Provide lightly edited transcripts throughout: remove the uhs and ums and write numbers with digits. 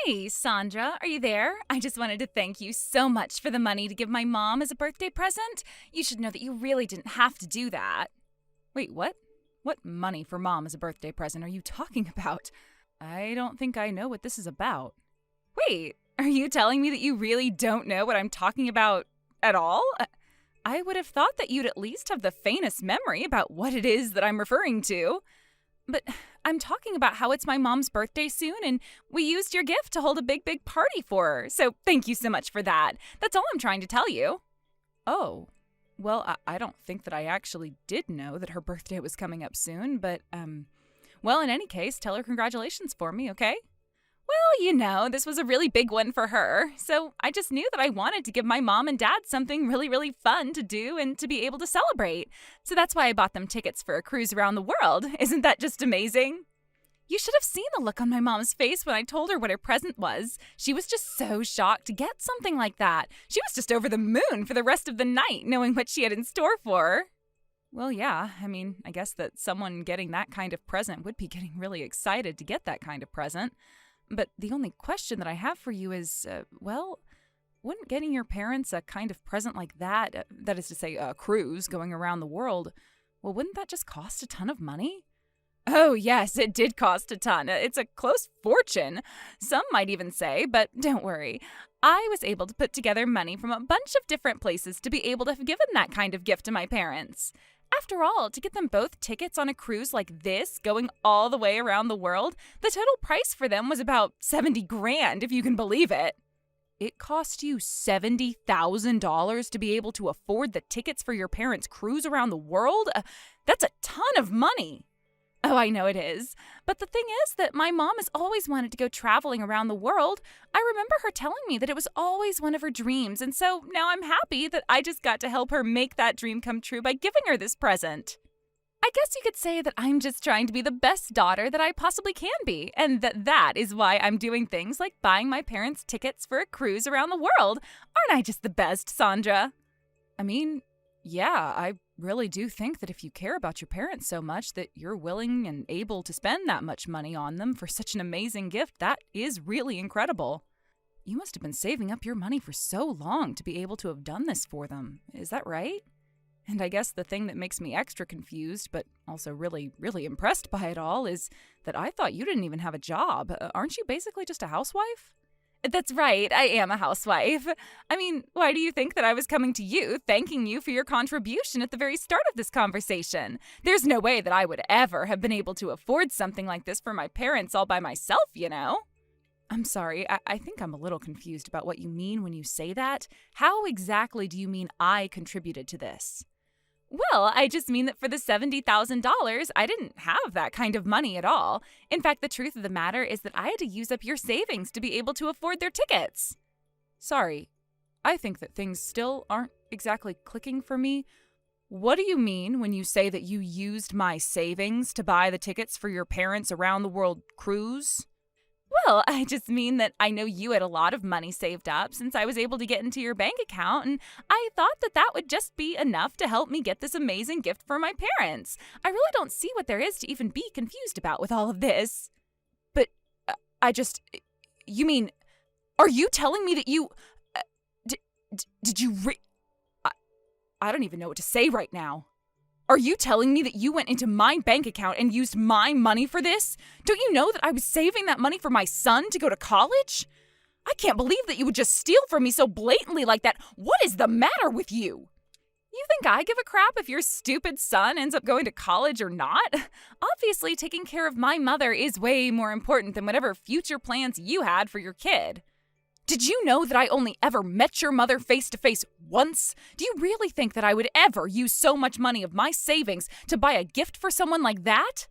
Hey, Sandra, are you there? I just wanted to thank you so much for the money to give my mom as a birthday present. You should know that you really didn't have to do that. Wait, what? What money for mom as a birthday present are you talking about? I don't think I know what this is about. Wait, are you telling me that you really don't know what I'm talking about at all? I would have thought that you'd at least have the faintest memory about what it is that I'm referring to. But I'm talking about how it's my mom's birthday soon, and we used your gift to hold a big party for her. So thank you so much for that. That's all I'm trying to tell you. Oh, well, I don't think that I actually did know that her birthday was coming up soon, but, well, in any case, tell her congratulations for me, okay? Well, this was a really big one for her, so I just knew that I wanted to give my mom and dad something really fun to do and to be able to celebrate. So that's why I bought them tickets for a cruise around the world. Isn't that just amazing? You should have seen the look on my mom's face when I told her what her present was. She was just so shocked to get something like that. She was just over the moon for the rest of the night, knowing what she had in store for her. Well, yeah, I guess that someone getting that kind of present would be getting really excited to get that kind of present. But the only question that I have for you is, wouldn't getting your parents a kind of present like that, that is to say, a cruise going around the world, well, wouldn't that just cost a ton of money? Oh, yes, it did cost a ton. It's a close fortune. Some might even say, but don't worry. I was able to put together money from a bunch of different places to be able to have given that kind of gift to my parents. After all, to get them both tickets on a cruise like this, going all the way around the world, the total price for them was about 70 grand, if you can believe it. It cost you $70,000 to be able to afford the tickets for your parents' cruise around the world? That's a ton of money. Oh, I know it is. But the thing is that my mom has always wanted to go traveling around the world. I remember her telling me that it was always one of her dreams, and so now I'm happy that I just got to help her make that dream come true by giving her this present. I guess you could say that I'm just trying to be the best daughter that I possibly can be, and that is why I'm doing things like buying my parents tickets for a cruise around the world. Aren't I just the best, Sandra? Yeah, I really do think that if you care about your parents so much that you're willing and able to spend that much money on them for such an amazing gift, that is really incredible. You must have been saving up your money for so long to be able to have done this for them. Is that right? And I guess the thing that makes me extra confused, but also really impressed by it all, is that I thought you didn't even have a job. Aren't you basically just a housewife? That's right, I am a housewife. Why do you think that I was coming to you, thanking you for your contribution at the very start of this conversation? There's no way that I would ever have been able to afford something like this for my parents all by myself, you know? I'm sorry, I think I'm a little confused about what you mean when you say that. How exactly do you mean I contributed to this? Well, I just mean that for the $70,000, I didn't have that kind of money at all. In fact, the truth of the matter is that I had to use up your savings to be able to afford their tickets. Sorry, I think that things still aren't exactly clicking for me. What do you mean when you say that you used my savings to buy the tickets for your parents' around the world cruise? Well, I just mean that I know you had a lot of money saved up since I was able to get into your bank account, and I thought that would just be enough to help me get this amazing gift for my parents. I really don't see what there is to even be confused about with all of this. But you mean, are you telling me that you, did you I don't even know what to say right now. Are you telling me that you went into my bank account and used my money for this? Don't you know that I was saving that money for my son to go to college? I can't believe that you would just steal from me so blatantly like that. What is the matter with you? You think I give a crap if your stupid son ends up going to college or not? Obviously, taking care of my mother is way more important than whatever future plans you had for your kid. Did you know that I only ever met your mother face to face once? Do you really think that I would ever use so much money of my savings to buy a gift for someone like that?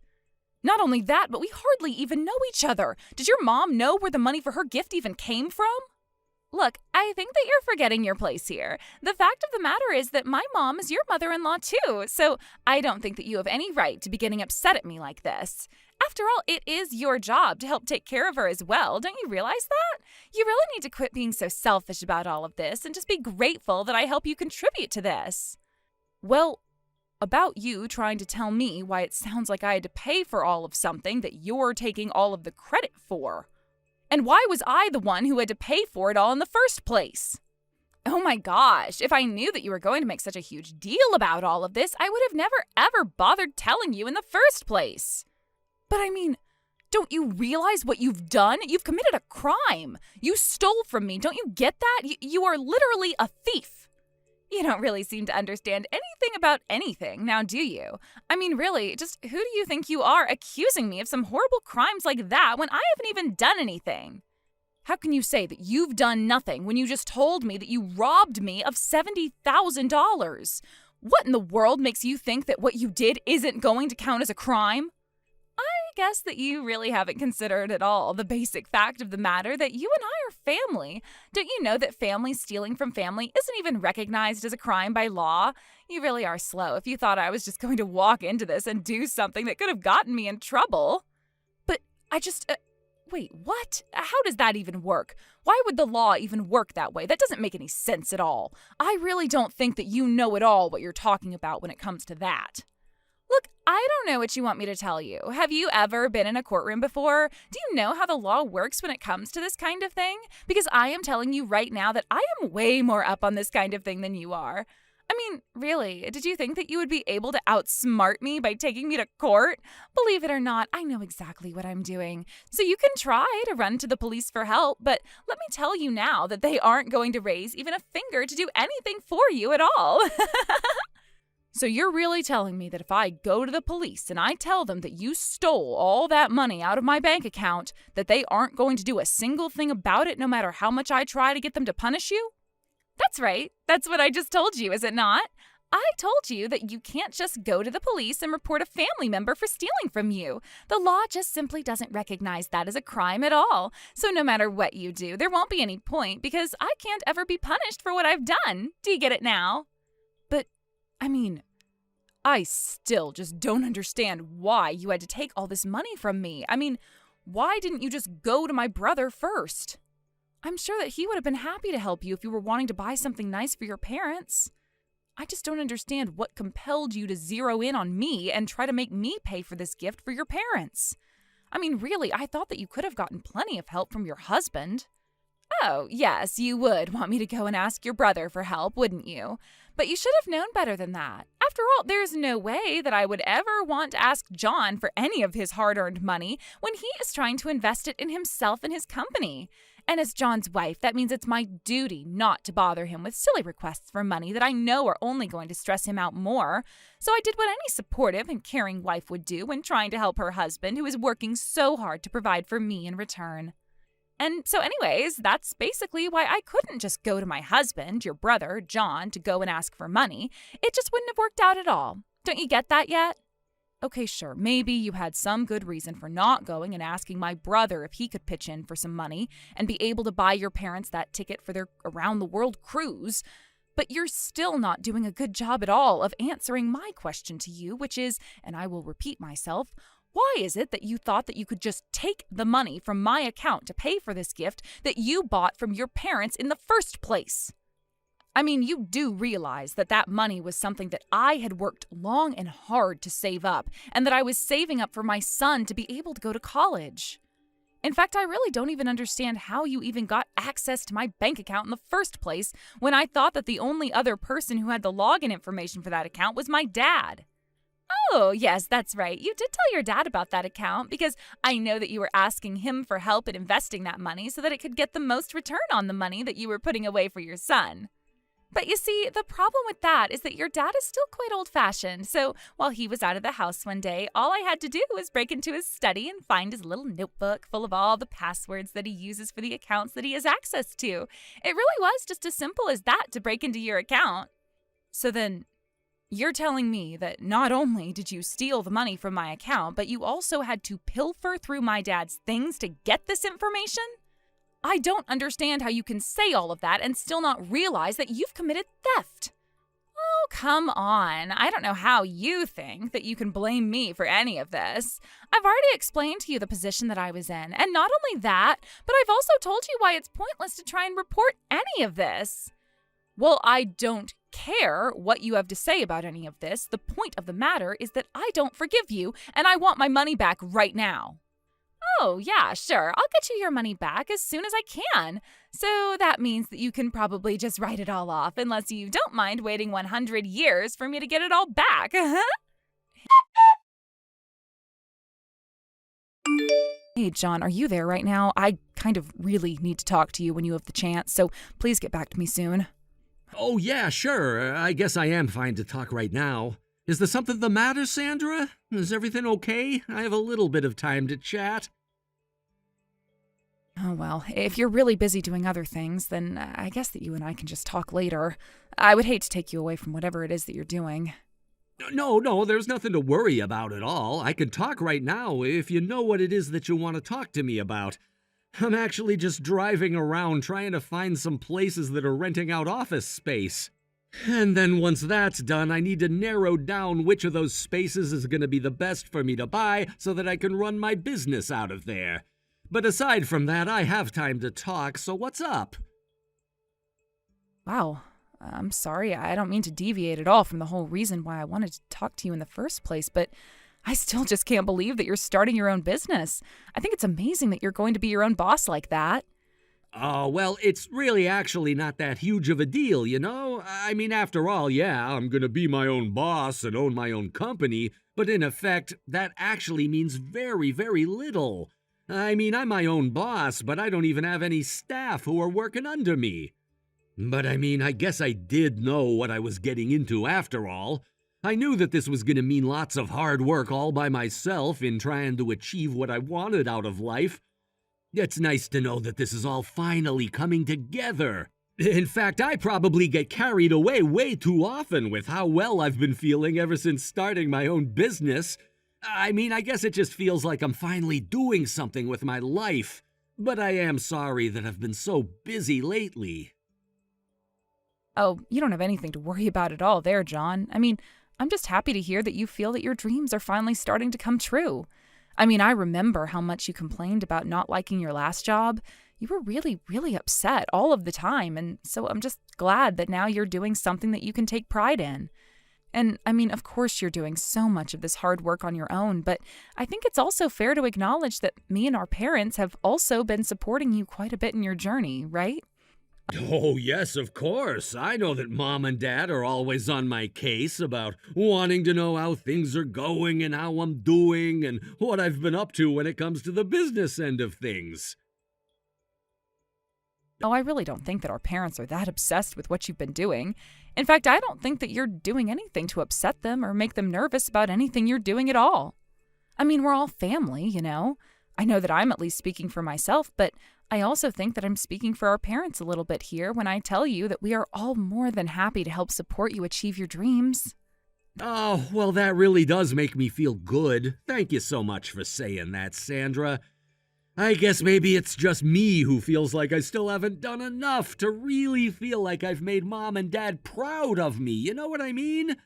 Not only that, but we hardly even know each other. Did your mom know where the money for her gift even came from? Look, I think that you're forgetting your place here. The fact of the matter is that my mom is your mother-in-law too, so I don't think that you have any right to be getting upset at me like this. After all, it is your job to help take care of her as well. Don't you realize that? You really need to quit being so selfish about all of this and just be grateful that I help you contribute to this. Well, about you trying to tell me why it sounds like I had to pay for all of something that you're taking all of the credit for. And why was I the one who had to pay for it all in the first place? Oh my gosh, if I knew that you were going to make such a huge deal about all of this, I would have never ever bothered telling you in the first place. But I mean, don't you realize what you've done? You've committed a crime. You stole from me. Don't you get that? You are literally a thief. You don't really seem to understand anything about anything, now do you? I mean, really, just who do you think you are accusing me of some horrible crimes like that when I haven't even done anything? How can you say that you've done nothing when you just told me that you robbed me of $70,000? What in the world makes you think that what you did isn't going to count as a crime? I guess that you really haven't considered at all the basic fact of the matter that you and I are family. Don't you know that family stealing from family isn't even recognized as a crime by law? You really are slow if you thought I was just going to walk into this and do something that could have gotten me in trouble. But I just... Wait, what? How does that even work? Why would the law even work that way? That doesn't make any sense at all. I really don't think that you know at all what you're talking about when it comes to that. Look, I don't know what you want me to tell you. Have you ever been in a courtroom before? Do you know how the law works when it comes to this kind of thing? Because I am telling you right now that I am way more up on this kind of thing than you are. I mean, really, did you think that you would be able to outsmart me by taking me to court? Believe it or not, I know exactly what I'm doing. So you can try to run to the police for help, but let me tell you now that they aren't going to raise even a finger to do anything for you at all. So you're really telling me that if I go to the police and I tell them that you stole all that money out of my bank account, that they aren't going to do a single thing about it no matter how much I try to get them to punish you? That's right. That's what I just told you, is it not? I told you that you can't just go to the police and report a family member for stealing from you. The law just simply doesn't recognize that as a crime at all. So no matter what you do, there won't be any point because I can't ever be punished for what I've done. Do you get it now? But, I mean, I still just don't understand why you had to take all this money from me. I mean, why didn't you just go to my brother first? I'm sure that he would have been happy to help you if you were wanting to buy something nice for your parents. I just don't understand what compelled you to zero in on me and try to make me pay for this gift for your parents. I mean, really, I thought that you could have gotten plenty of help from your husband. Oh, yes, you would want me to go and ask your brother for help, wouldn't you? But you should have known better than that. After all, there's no way that I would ever want to ask John for any of his hard-earned money when he is trying to invest it in himself and his company. And as John's wife, that means it's my duty not to bother him with silly requests for money that I know are only going to stress him out more. So I did what any supportive and caring wife would do when trying to help her husband, who is working so hard to provide for me in return. And so anyways, that's basically why I couldn't just go to my husband, your brother, John, to go and ask for money. It just wouldn't have worked out at all. Don't you get that yet? Okay, sure, maybe you had some good reason for not going and asking my brother if he could pitch in for some money and be able to buy your parents that ticket for their around-the-world cruise. But you're still not doing a good job at all of answering my question to you, which is, and I will repeat myself, why is it that you thought that you could just take the money from my account to pay for this gift that you bought from your parents in the first place? I mean, you do realize that that money was something that I had worked long and hard to save up, and that I was saving up for my son to be able to go to college. In fact, I really don't even understand how you even got access to my bank account in the first place when I thought that the only other person who had the login information for that account was my dad. Oh, yes, that's right. You did tell your dad about that account because I know that you were asking him for help in investing that money so that it could get the most return on the money that you were putting away for your son. But you see, the problem with that is that your dad is still quite old-fashioned. So while he was out of the house one day, all I had to do was break into his study and find his little notebook full of all the passwords that he uses for the accounts that he has access to. It really was just as simple as that to break into your account. So then, you're telling me that not only did you steal the money from my account, but you also had to pilfer through my dad's things to get this information? I don't understand how you can say all of that and still not realize that you've committed theft. Oh, come on. I don't know how you think that you can blame me for any of this. I've already explained to you the position that I was in, and not only that, but I've also told you why it's pointless to try and report any of this. Well, I don't care what you have to say about any of this. The point of the matter is that I don't forgive you, and I want my money back right now. Oh, yeah, sure. I'll get you your money back as soon as I can. So that means that you can probably just write it all off unless you don't mind waiting 100 years for me to get it all back. Hey, John, are you there right now? I kind of really need to talk to you when you have the chance, so please get back to me soon. Oh, yeah, sure. I guess I am fine to talk right now. Is there something the matter, Sandra? Is everything okay? I have a little bit of time to chat. Oh, well, if you're really busy doing other things, then I guess that you and I can just talk later. I would hate to take you away from whatever it is that you're doing. No, there's nothing to worry about at all. I can talk right now if you know what it is that you want to talk to me about. I'm actually just driving around trying to find some places that are renting out office space. And then once that's done, I need to narrow down which of those spaces is going to be the best for me to buy so that I can run my business out of there. But aside from that, I have time to talk, so what's up? Wow. I'm sorry. I don't mean to deviate at all from the whole reason why I wanted to talk to you in the first place, but I still just can't believe that you're starting your own business. I think it's amazing that you're going to be your own boss like that. Oh, well, it's really actually not that huge of a deal, you know? I mean, after all, yeah, I'm gonna be my own boss and own my own company, but in effect, that actually means very, very little. I mean, I'm my own boss, but I don't even have any staff who are working under me. But I mean, I guess I did know what I was getting into after all. I knew that this was gonna mean lots of hard work all by myself in trying to achieve what I wanted out of life. It's nice to know that this is all finally coming together. In fact, I probably get carried away way too often with how well I've been feeling ever since starting my own business. I mean, I guess it just feels like I'm finally doing something with my life. But I am sorry that I've been so busy lately. Oh, you don't have anything to worry about at all there, John. I mean, I'm just happy to hear that you feel that your dreams are finally starting to come true. I mean, I remember how much you complained about not liking your last job. You were really, really upset all of the time, and so I'm just glad that now you're doing something that you can take pride in. And I mean, of course, you're doing so much of this hard work on your own, but I think it's also fair to acknowledge that me and our parents have also been supporting you quite a bit in your journey, right? Oh, yes, of course. I know that Mom and Dad are always on my case about wanting to know how things are going and how I'm doing and what I've been up to when it comes to the business end of things. Oh, I really don't think that our parents are that obsessed with what you've been doing. In fact, I don't think that you're doing anything to upset them or make them nervous about anything you're doing at all. I mean, we're all family, you know? I know that I'm at least speaking for myself, but I also think that I'm speaking for our parents a little bit here when I tell you that we are all more than happy to help support you achieve your dreams. Oh, well, that really does make me feel good. Thank you so much for saying that, Sandra. I guess maybe it's just me who feels like I still haven't done enough to really feel like I've made Mom and Dad proud of me, you know what I mean?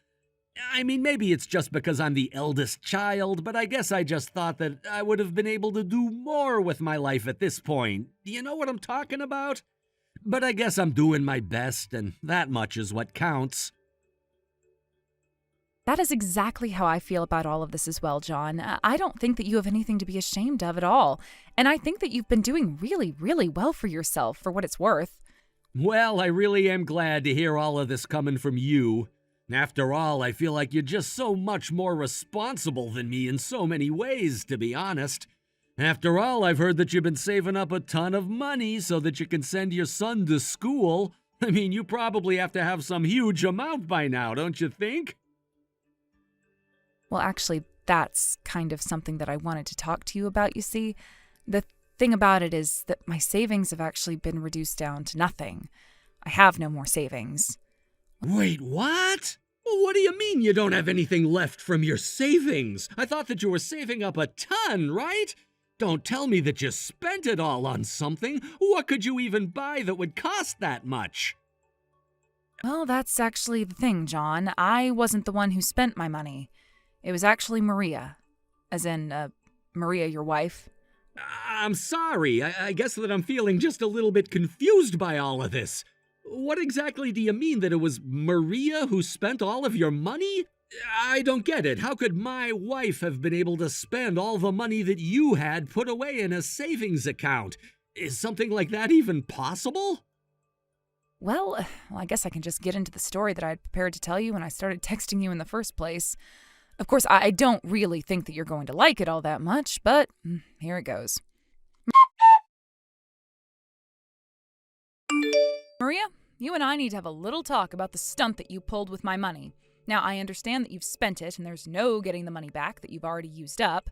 I mean, maybe it's just because I'm the eldest child, but I guess I just thought that I would have been able to do more with my life at this point. Do you know what I'm talking about? But I guess I'm doing my best, and that much is what counts. That is exactly how I feel about all of this as well, John. I don't think that you have anything to be ashamed of at all. And I think that you've been doing really, really well for yourself, for what it's worth. Well, I really am glad to hear all of this coming from you. After all, I feel like you're just so much more responsible than me in so many ways, to be honest. After all, I've heard that you've been saving up a ton of money so that you can send your son to school. I mean, you probably have to have some huge amount by now, don't you think? Well, actually, that's kind of something that I wanted to talk to you about, you see. The thing about it is that my savings have actually been reduced down to nothing. I have no more savings. Wait, what? Well, what do you mean you don't have anything left from your savings? I thought that you were saving up a ton, right? Don't tell me that you spent it all on something. What could you even buy that would cost that much? Well, that's actually the thing, John. I wasn't the one who spent my money. It was actually Maria. As in, Maria, your wife. I'm sorry. I guess that I'm feeling just a little bit confused by all of this. What exactly do you mean that it was Maria who spent all of your money? I don't get it. How could my wife have been able to spend all the money that you had put away in a savings account? Is something like that even possible? Well, I guess I can just get into the story that I had prepared to tell you when I started texting you in the first place. Of course, I don't really think that you're going to like it all that much, but here it goes. Maria, you and I need to have a little talk about the stunt that you pulled with my money. Now, I understand that you've spent it and there's no getting the money back that you've already used up.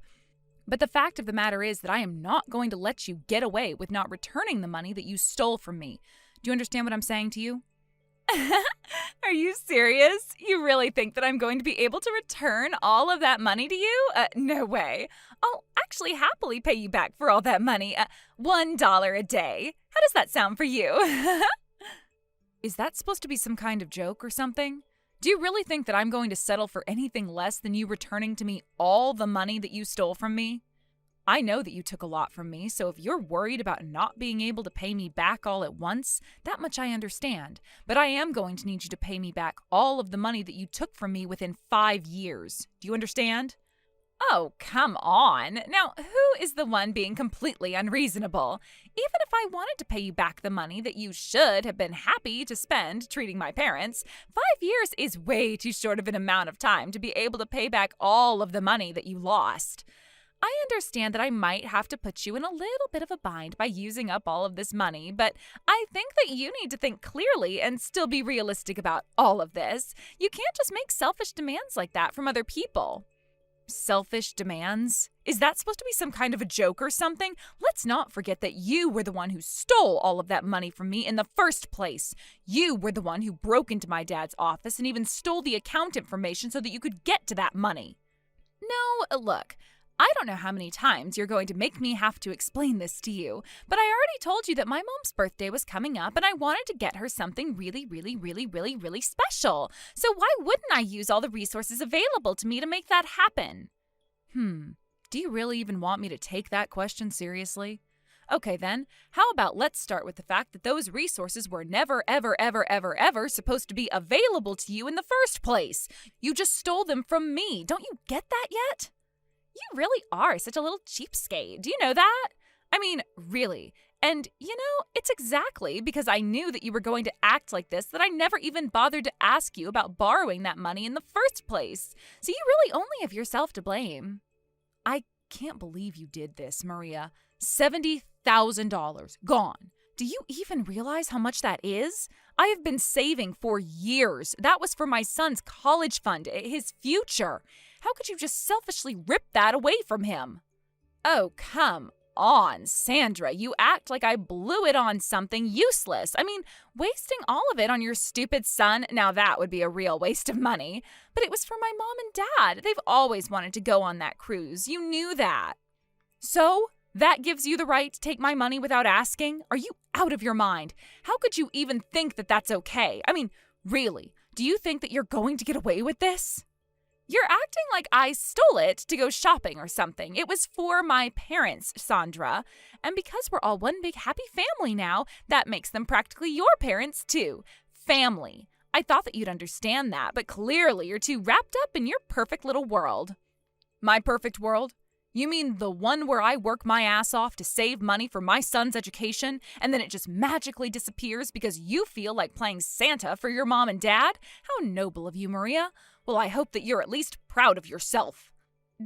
But the fact of the matter is that I am not going to let you get away with not returning the money that you stole from me. Do you understand what I'm saying to you? Are you serious? You really think that I'm going to be able to return all of that money to you? No way. I'll actually happily pay you back for all that money. $1 a day. How does that sound for you? Is that supposed to be some kind of joke or something? Do you really think that I'm going to settle for anything less than you returning to me all the money that you stole from me? I know that you took a lot from me, so if you're worried about not being able to pay me back all at once, that much I understand. But I am going to need you to pay me back all of the money that you took from me within 5 years. Do you understand? Oh, come on. Now, who is the one being completely unreasonable? Even if I wanted to pay you back the money that you should have been happy to spend treating my parents, 5 years is way too short of an amount of time to be able to pay back all of the money that you lost. I understand that I might have to put you in a little bit of a bind by using up all of this money, but I think that you need to think clearly and still be realistic about all of this. You can't just make selfish demands like that from other people. Selfish demands? Is that supposed to be some kind of a joke or something? Let's not forget that you were the one who stole all of that money from me in the first place. You were the one who broke into my dad's office and even stole the account information so that you could get to that money. No, look, I don't know how many times you're going to make me have to explain this to you, but I already told you that my mom's birthday was coming up and I wanted to get her something really, really, really, really, really special. So why wouldn't I use all the resources available to me to make that happen? Do you really even want me to take that question seriously? Okay then, how about let's start with the fact that those resources were never, ever, ever, ever, ever supposed to be available to you in the first place. You just stole them from me. Don't you get that yet? You really are such a little cheapskate. Do you know that? I mean, really. And, it's exactly because I knew that you were going to act like this that I never even bothered to ask you about borrowing that money in the first place. So you really only have yourself to blame. I can't believe you did this, Maria. $70,000 gone. Do you even realize how much that is? I have been saving for years. That was for my son's college fund, his future. How could you just selfishly rip that away from him? Oh, come on, Sandra. You act like I blew it on something useless. I mean, wasting all of it on your stupid son, now that would be a real waste of money. But it was for my mom and dad. They've always wanted to go on that cruise. You knew that. So? That gives you the right to take my money without asking? Are you out of your mind? How could you even think that that's okay? I mean, really, do you think that you're going to get away with this? You're acting like I stole it to go shopping or something. It was for my parents, Sandra. And because we're all one big happy family now, that makes them practically your parents too. Family. I thought that you'd understand that, but clearly you're too wrapped up in your perfect little world. My perfect world? You mean the one where I work my ass off to save money for my son's education, and then it just magically disappears because you feel like playing Santa for your mom and dad? How noble of you, Maria. Well, I hope that you're at least proud of yourself.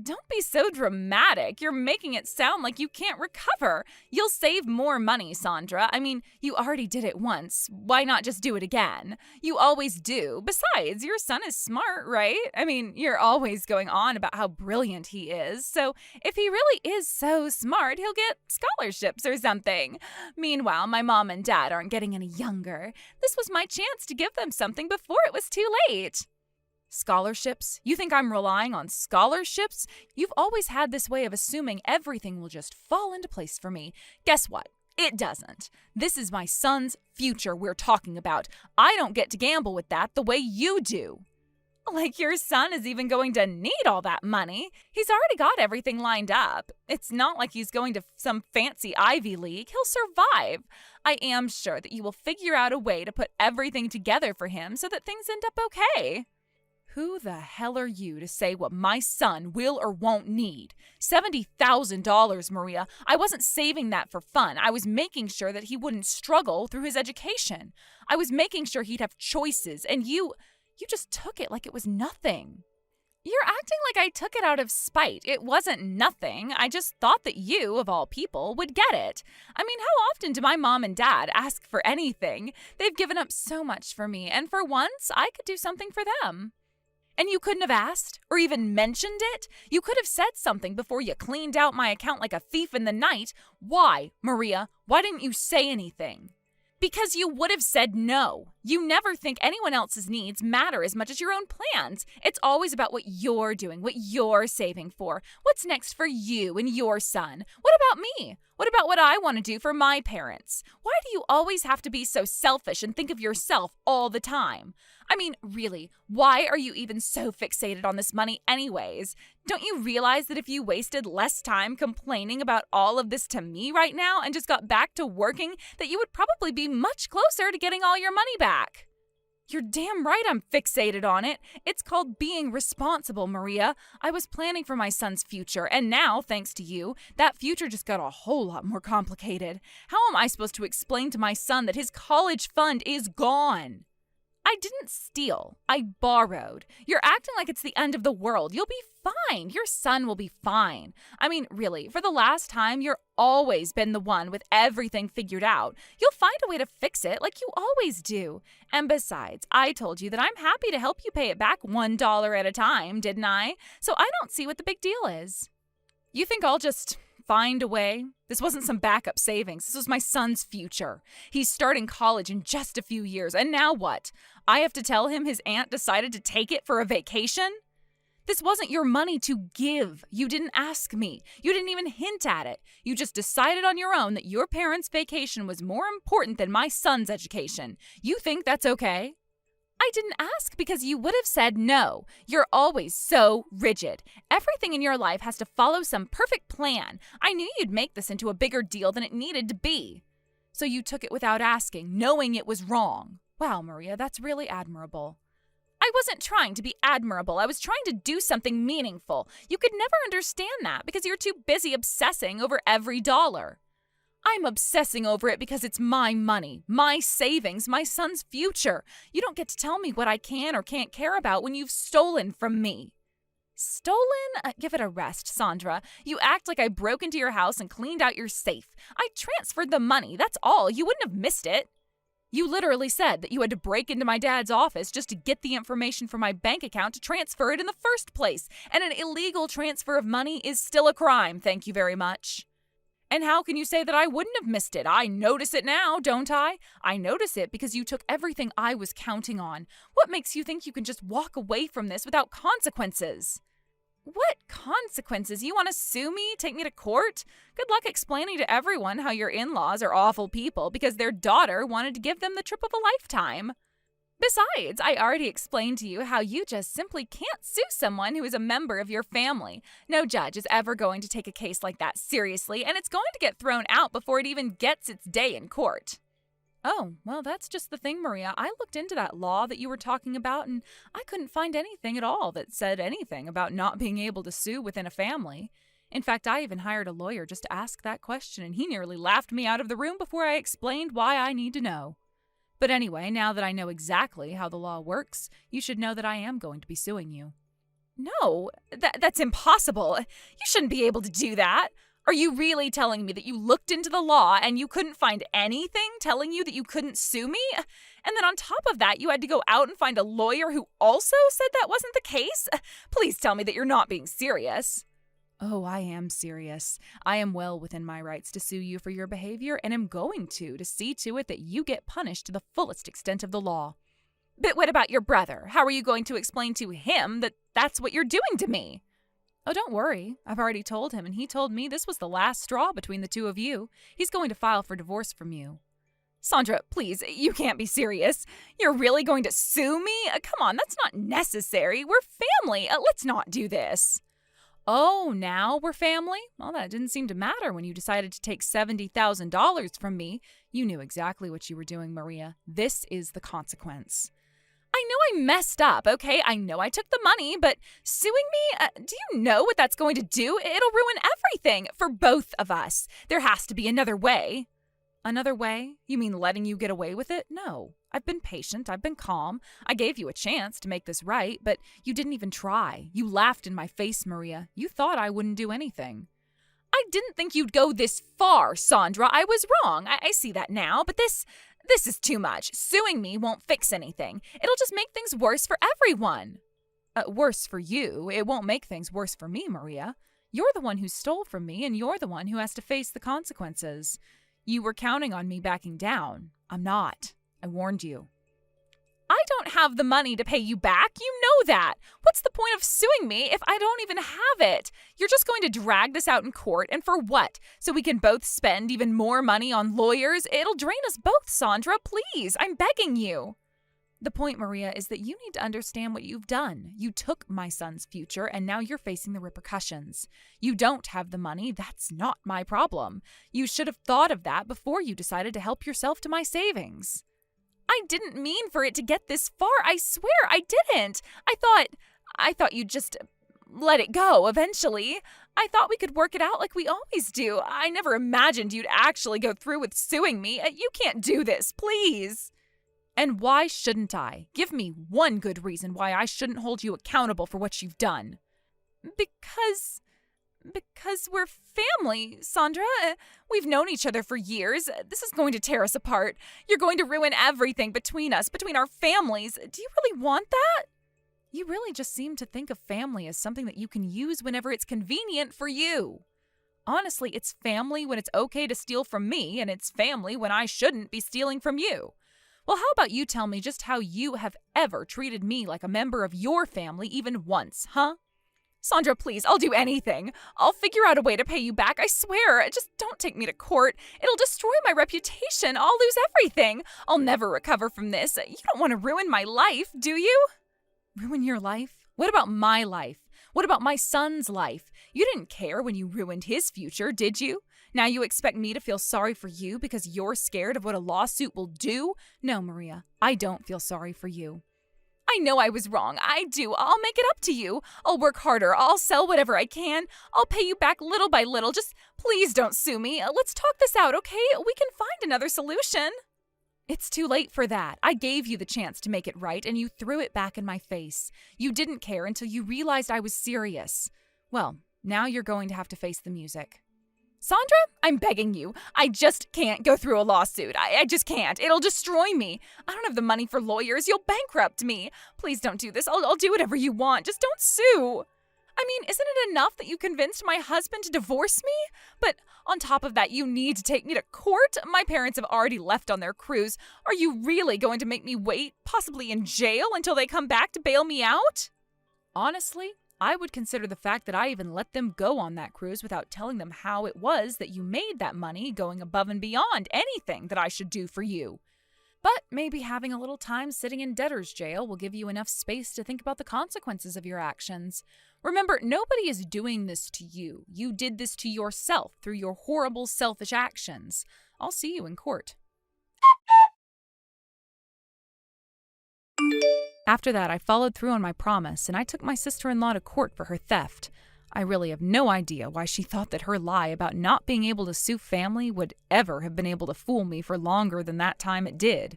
Don't be so dramatic. You're making it sound like you can't recover. You'll save more money, Sandra. I mean, you already did it once. Why not just do it again? You always do. Besides, your son is smart, right? I mean, you're always going on about how brilliant he is. So if he really is so smart, he'll get scholarships or something. Meanwhile, my mom and dad aren't getting any younger. This was my chance to give them something before it was too late. Scholarships? You think I'm relying on scholarships? You've always had this way of assuming everything will just fall into place for me. Guess what? It doesn't. This is my son's future we're talking about. I don't get to gamble with that the way you do. Like your son is even going to need all that money. He's already got everything lined up. It's not like he's going to some fancy Ivy League. He'll survive. I am sure that you will figure out a way to put everything together for him so that things end up okay. Who the hell are you to say what my son will or won't need? $70,000, Maria. I wasn't saving that for fun. I was making sure that he wouldn't struggle through his education. I was making sure he'd have choices, and you just took it like it was nothing. You're acting like I took it out of spite. It wasn't nothing. I just thought that you, of all people, would get it. I mean, how often do my mom and dad ask for anything? They've given up so much for me, and for once, I could do something for them. And you couldn't have asked or even mentioned it? You could have said something before you cleaned out my account like a thief in the night. Why, Maria? Why didn't you say anything? Because you would have said no. You never think anyone else's needs matter as much as your own plans. It's always about what you're doing, what you're saving for. What's next for you and your son? What about me? What about what I want to do for my parents? Why do you always have to be so selfish and think of yourself all the time? I mean, really, why are you even so fixated on this money anyways? Don't you realize that if you wasted less time complaining about all of this to me right now and just got back to working, that you would probably be much closer to getting all your money back? You're damn right I'm fixated on it. It's called being responsible, Maria. I was planning for my son's future, and now, thanks to you, that future just got a whole lot more complicated. How am I supposed to explain to my son that his college fund is gone? I didn't steal. I borrowed. You're acting like it's the end of the world. You'll be fine. Your son will be fine. I mean, really, for the last time, you're always been the one with everything figured out. You'll find a way to fix it like you always do. And besides, I told you that I'm happy to help you pay it back $1 at a time, didn't I? So I don't see what the big deal is. You think I'll just find a way? This wasn't some backup savings. This was my son's future. He's starting college in just a few years. And now what? I have to tell him his aunt decided to take it for a vacation? This wasn't your money to give. You didn't ask me. You didn't even hint at it. You just decided on your own that your parents' vacation was more important than my son's education. You think that's okay? I didn't ask because you would have said no. You're always so rigid. Everything in your life has to follow some perfect plan. I knew you'd make this into a bigger deal than it needed to be. So you took it without asking, knowing it was wrong. Wow, Maria, that's really admirable. I wasn't trying to be admirable. I was trying to do something meaningful. You could never understand that because you're too busy obsessing over every dollar. I'm obsessing over it because it's my money, my savings, my son's future. You don't get to tell me what I can or can't care about when you've stolen from me. Stolen? Give it a rest, Sandra. You act like I broke into your house and cleaned out your safe. I transferred the money, that's all. You wouldn't have missed it. You literally said that you had to break into my dad's office just to get the information from my bank account to transfer it in the first place. And an illegal transfer of money is still a crime, thank you very much. And how can you say that I wouldn't have missed it? I notice it now, don't I? I notice it because you took everything I was counting on. What makes you think you can just walk away from this without consequences? What consequences? You want to sue me? Take me to court? Good luck explaining to everyone how your in-laws are awful people because their daughter wanted to give them the trip of a lifetime. Besides, I already explained to you how you just simply can't sue someone who is a member of your family. No judge is ever going to take a case like that seriously, and it's going to get thrown out before it even gets its day in court. Oh, well, that's just the thing, Maria. I looked into that law that you were talking about, and I couldn't find anything at all that said anything about not being able to sue within a family. In fact, I even hired a lawyer just to ask that question, and he nearly laughed me out of the room before I explained why I need to know. But anyway, now that I know exactly how the law works, you should know that I am going to be suing you. No, that's impossible. You shouldn't be able to do that. Are you really telling me that you looked into the law and you couldn't find anything telling you that you couldn't sue me? And then on top of that, you had to go out and find a lawyer who also said that wasn't the case? Please tell me that you're not being serious. Oh, I am serious. I am well within my rights to sue you for your behavior and am going to see to it that you get punished to the fullest extent of the law. But what about your brother? How are you going to explain to him that that's what you're doing to me? Oh, don't worry. I've already told him, and he told me this was the last straw between the two of you. He's going to file for divorce from you. Sandra, please, you can't be serious. You're really going to sue me? Come on, that's not necessary. We're family. Let's not do this. Oh, now we're family? Well, that didn't seem to matter when you decided to take $70,000 from me. You knew exactly what you were doing, Maria. This is the consequence. I know I messed up, okay? I know I took the money, but suing me, do you know what that's going to do? It'll ruin everything for both of us. There has to be another way. Another way? You mean letting you get away with it? No. I've been patient. I've been calm. I gave you a chance to make this right, but you didn't even try. You laughed in my face, Maria. You thought I wouldn't do anything. I didn't think you'd go this far, Sandra. I was wrong. I see that now, but this is too much. Suing me won't fix anything. It'll just make things worse for everyone. Worse for you. It won't make things worse for me, Maria. You're the one who stole from me, and you're the one who has to face the consequences. You were counting on me backing down. I'm not. I warned you. I don't have the money to pay you back. You know that. What's the point of suing me if I don't even have it? You're just going to drag this out in court, and for what? So we can both spend even more money on lawyers? It'll drain us both, Sandra. Please, I'm begging you. The point, Maria, is that you need to understand what you've done. You took my son's future, and now you're facing the repercussions. You don't have the money. That's not my problem. You should have thought of that before you decided to help yourself to my savings. I didn't mean for it to get this far. I swear I didn't. I thought you'd just let it go eventually. I thought we could work it out like we always do. I never imagined you'd actually go through with suing me. You can't do this, please. And why shouldn't I? Give me one good reason why I shouldn't hold you accountable for what you've done. Because we're family, Sandra. We've known each other for years. This is going to tear us apart. You're going to ruin everything between us, between our families. Do you really want that? You really just seem to think of family as something that you can use whenever it's convenient for you. Honestly, it's family when it's okay to steal from me, and it's family when I shouldn't be stealing from you. Well, how about you tell me just how you have ever treated me like a member of your family even once, huh? Sandra, please, I'll do anything. I'll figure out a way to pay you back, I swear. Just don't take me to court. It'll destroy my reputation. I'll lose everything. I'll never recover from this. You don't want to ruin my life, do you? Ruin your life? What about my life? What about my son's life? You didn't care when you ruined his future, did you? Now you expect me to feel sorry for you because you're scared of what a lawsuit will do? No, Maria, I don't feel sorry for you. I know I was wrong. I do. I'll make it up to you. I'll work harder. I'll sell whatever I can. I'll pay you back little by little. Just please don't sue me. Let's talk this out, okay? We can find another solution. It's too late for that. I gave you the chance to make it right, and you threw it back in my face. You didn't care until you realized I was serious. Well, now you're going to have to face the music. Sandra, I'm begging you. I just can't go through a lawsuit. I just can't. It'll destroy me. I don't have the money for lawyers. You'll bankrupt me. Please don't do this. I'll do whatever you want. Just don't sue. I mean, isn't it enough that you convinced my husband to divorce me? But on top of that, you need to take me to court? My parents have already left on their cruise. Are you really going to make me wait, possibly in jail, until they come back to bail me out? Honestly, I would consider the fact that I even let them go on that cruise without telling them how it was that you made that money going above and beyond anything that I should do for you. But maybe having a little time sitting in debtor's jail will give you enough space to think about the consequences of your actions. Remember, nobody is doing this to you. You did this to yourself through your horrible, selfish actions. I'll see you in court. After that, I followed through on my promise, and I took my sister-in-law to court for her theft. I really have no idea why she thought that her lie about not being able to sue family would ever have been able to fool me for longer than that time it did.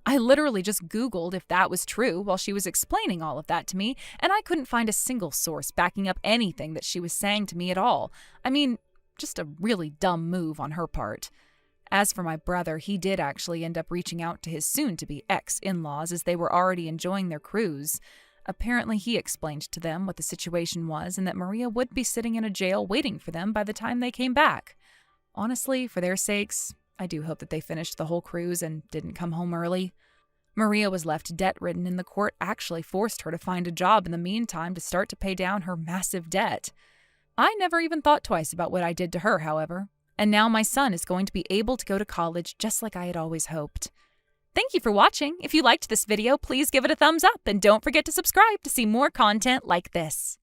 I literally just Googled if that was true while she was explaining all of that to me, and I couldn't find a single source backing up anything that she was saying to me at all. I mean, just a really dumb move on her part. As for my brother, he did actually end up reaching out to his soon-to-be ex-in-laws as they were already enjoying their cruise. Apparently, he explained to them what the situation was and that Maria would be sitting in a jail waiting for them by the time they came back. Honestly, for their sakes, I do hope that they finished the whole cruise and didn't come home early. Maria was left debt-ridden, and the court actually forced her to find a job in the meantime to start to pay down her massive debt. I never even thought twice about what I did to her, however. And now my son is going to be able to go to college just like I had always hoped. Thank you for watching. If you liked this video, please give it a thumbs up and don't forget to subscribe to see more content like this.